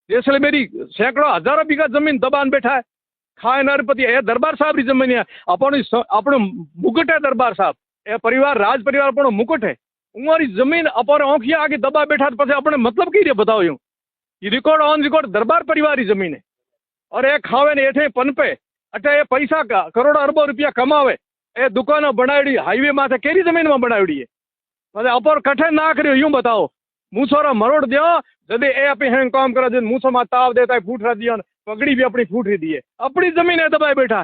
जैसलमेरी सैकड़ों हजारों बीघा जमीन दबान बैठा है। खाए नरपति ए दरबार साहब री जमीन है, अपनो मुकुट है दरबार साहब, ए परिवार राज परिवार अपनो मुकुट है। उमारी जमीन अपने औखिया आगे दबा बैठा तो पछे अपने मतलब की रे बताओ यूं। ये रिकॉर्ड ऑन रिकॉर्ड दरबार परिवार की जमीन है। और ए खावे ने एठे पनपे अटे ए पैसा का करोड़ों अरबों रुपया कमावे, ए दुकानों बनावड़ी हाईवे माथे केरी जमीन में बनावड़ी है। मतलब अपर कठे ना करियो यूं बताओ। मूसोरा मरोड़ दियो जदे ए अपनी हैंग काम करा दिन मूसो मा ताव देता है फूट रहा दियो, पगड़ी भी अपनी फूट रही दी है, अपनी जमीन है दबाए बैठा।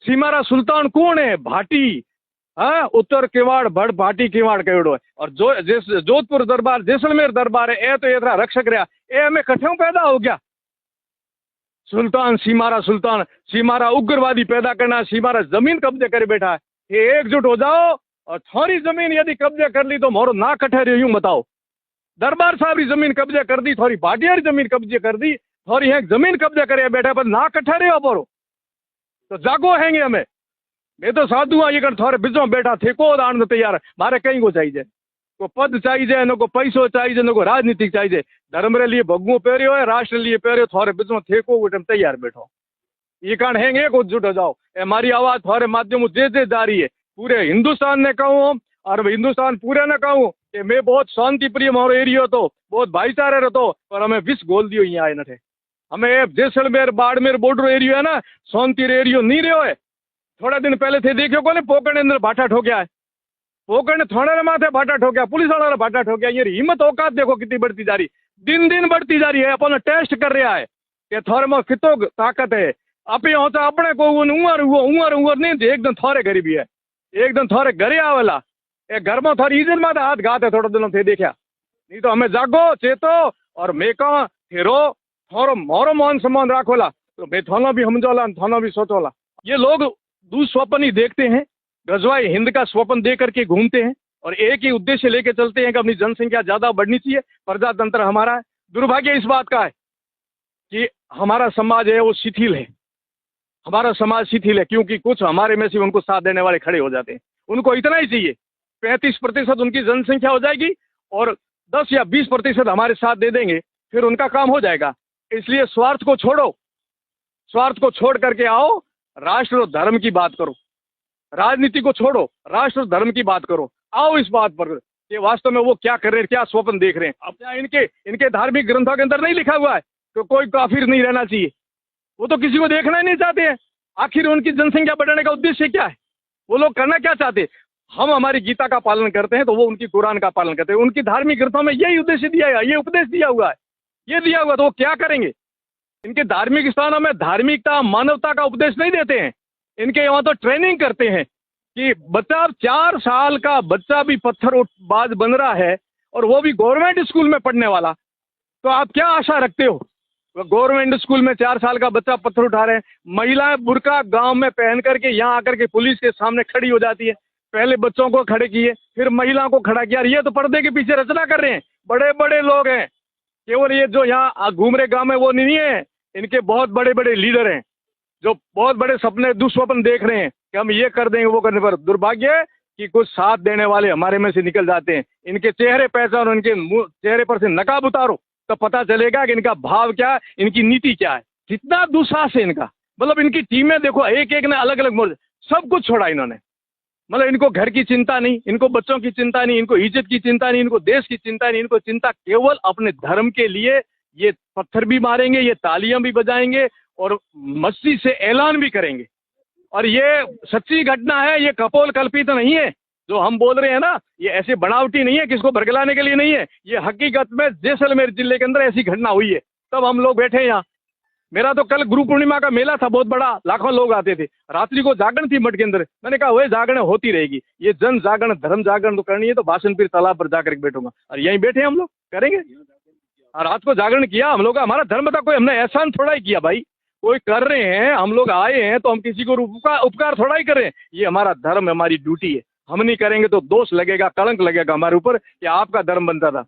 सीमारा सुल्तान कौन है? भाटी। हाँ, उत्तर किवाड़ बड़ भाटी किवाड़ कहोड़ो है। और जोधपुर दरबार जैसलमेर दरबार है, ए तो एतरा रक्षक रहा, ए हमें कठों पैदा हो गया। सुल्तान सीमारा उग्रवादी पैदा करना, सीमारा जमीन कब्जे करे बैठा है। ये एकजुट हो जाओ और थोड़ी जमीन यदि कब्जे कर ली तो मोरो ना कठे रही यूं बताओ। दरबार साहब की जमीन कब्जे कर दी, थोड़ी भाटिया जमीन कब्जे कर दी, थोड़ी है जमीन कब्जे करे बैठा, पर ना कठे रहे परो तो जागो हैंगे हमें। मैं तो साधु हाँ, ये कर थोड़े बिजो बैठा थे को दान तैयार, मारे कहीं को चाहिए, को पद चाहिए, न को पैसो चाहिए, न को राजनीतिक चाहिए। धर्म रे लिए भगवो पहरियो है, राष्ट्र लिए पहरियो, थोड़े बिजो थे को तैयार बैठो। ये कारण हैंगे एकजुट हो जाओ। हमारी आवाज थोड़े माध्यम जे जा रही है, पूरे हिंदुस्तान ने कहूँ और हिंदुस्तान पूरे ने कहूँ कि मैं बहुत शांति प्रिय मारो एरियो तो, बहुत भाईचारे रहतो, पर हमें विष गोल दियो यहाँ आए न। हमें जैसलमेर बाड़मेर बॉर्डर एरियो है ना, शांति एरियो नहीं रहो है। थोड़ा दिन पहले थे देखियो को पोकड़ अंदर भाटा ठोक्या है, पोकड़ ने थाने माथे भाटा ठोक्या, पुलिस वाला भाटा ठोक्या। ये हिम्मत औकात देखो कितनी बढ़ती जा रही, दिन दिन बढ़ती जा रही है। अपन टेस्ट कर रहा है कि थोड़े में कितो ताकत है। अपने होता अपने को उमर नहीं, एकदम थोड़े गरीबी है, एकदम थोड़े घरे आवेला, ए घर में थोड़ी इज्जत में हाथ घात है। थोड़ा दिनों थे देखा, नहीं तो हमें जागो चेतो और मैं कहा फिरो थोड़ो मोरो मान सम्मान राखोला, तो मैं थाना भी समझोला, थाना भी सोचोला। ये लोग दुस्वप्न ही देखते हैं, गजवाए हिंद का स्वप्न दे करके घूमते हैं और एक ही उद्देश्य लेके चलते हैं कि अपनी जनसंख्या ज्यादा बढ़नी चाहिए, प्रजातंत्र हमारा है। दुर्भाग्य इस बात का है कि हमारा समाज है वो शिथिल है, हमारा समाज शिथिल है, क्योंकि कुछ हमारे में से उनको साथ देने वाले खड़े हो जाते हैं। उनको इतना ही चाहिए 35% उनकी जनसंख्या हो जाएगी और 10 या 20% हमारे साथ दे देंगे, फिर उनका काम हो जाएगा। इसलिए स्वार्थ को छोड़ो, स्वार्थ को छोड़ करके आओ, राष्ट्र और धर्म की बात करो, राजनीति को छोड़ो, राष्ट्र और धर्म की बात करो। आओ इस बात पर कि वास्तव में वो क्या कर रहे हैं, क्या स्वप्न देख रहे हैं। अब क्या इनके धार्मिक ग्रंथों के अंदर नहीं लिखा हुआ है कि कोई काफिर नहीं रहना चाहिए? वो तो किसी को देखना ही नहीं चाहते हैं। आखिर उनकी जनसंख्या बढ़ाने का उद्देश्य क्या है? वो लोग करना क्या चाहते हैं? हम हमारी गीता का पालन करते हैं तो वो उनकी कुरान का पालन करते हैं। उनकी धार्मिक ग्रंथों में यही उद्देश्य दिया है, ये उपदेश दिया हुआ है, ये दिया हुआ, तो वो क्या करेंगे? इनके धार्मिक स्थानों में धार्मिकता मानवता का उपदेश नहीं देते हैं, इनके यहाँ तो ट्रेनिंग करते हैं कि बच्चा 4 साल का बच्चा भी पत्थरबाज बन रहा है और वो भी गवर्नमेंट स्कूल में पढ़ने वाला। तो आप क्या आशा रखते हो? गवर्नमेंट स्कूल में 4 साल का बच्चा पत्थर उठा रहे हैं। महिलाएं बुर्का गांव में पहन करके यहाँ आकर के पुलिस के सामने खड़ी हो जाती है। पहले बच्चों को खड़े किए, फिर महिलाओं को खड़ा किया। ये तो पर्दे के पीछे रचना कर रहे हैं, बड़े बड़े लोग हैं। केवल ये जो यहाँ घूम रहे गाँव में वो नहीं है, इनके बहुत बड़े बड़े लीडर हैं जो बहुत बड़े सपने दुस्वप्न देख रहे हैं कि हम ये कर देंगे वो करने पर। दुर्भाग्य है कि कुछ साथ देने वाले हमारे में से निकल जाते हैं। इनके चेहरे पहचानो, इनके चेहरे पर से नकाब उतारो तो पता चलेगा कि इनका भाव क्या है, इनकी नीति क्या है। कितना दुस्साहस है इनका। मतलब इनकी टीमें देखो, एक एक ने अलग अलग मोर्चे, सब कुछ छोड़ा इन्होंने। मतलब इनको घर की चिंता नहीं, इनको बच्चों की चिंता नहीं, इनको इज्जत की चिंता नहीं, इनको देश की चिंता नहीं, इनको चिंता केवल अपने धर्म के लिए। ये पत्थर भी मारेंगे, ये तालियां भी बजाएंगे और मस्ती से ऐलान भी करेंगे। और ये सच्ची घटना है, ये कपोल कल्पित नहीं है जो हम बोल रहे हैं ना, ये ऐसे बनावटी नहीं है, किसको भड़कलाने के लिए नहीं है। ये हकीकत में जैसलमेर जिले के अंदर ऐसी घटना हुई है, तब हम लोग बैठे हैं यहाँ। मेरा तो कल गुरु पूर्णिमा का मेला था, बहुत बड़ा, लाखों लोग आते थे। रात्रि को जागरण थी मठ के अंदर, मैंने कहा वही जागरण होती रहेगी। ये जन जागरण धर्म जागरण तो करनी है तो बासनपीर तालाब पर जाकर बैठूंगा और यहीं बैठे हम लोग करेंगे। और रात को जागरण किया हम लोग, हमारा धर्म था, कोई हमने एहसान थोड़ा ही किया भाई। कोई कर रहे हैं, हम लोग आए हैं तो हम किसी को उपकार थोड़ा ही कर रहे हैं। ये हमारा धर्म, हमारी ड्यूटी है। हम नहीं करेंगे तो दोष लगेगा, कलंक लगेगा हमारे ऊपर कि आपका धर्म बनता था।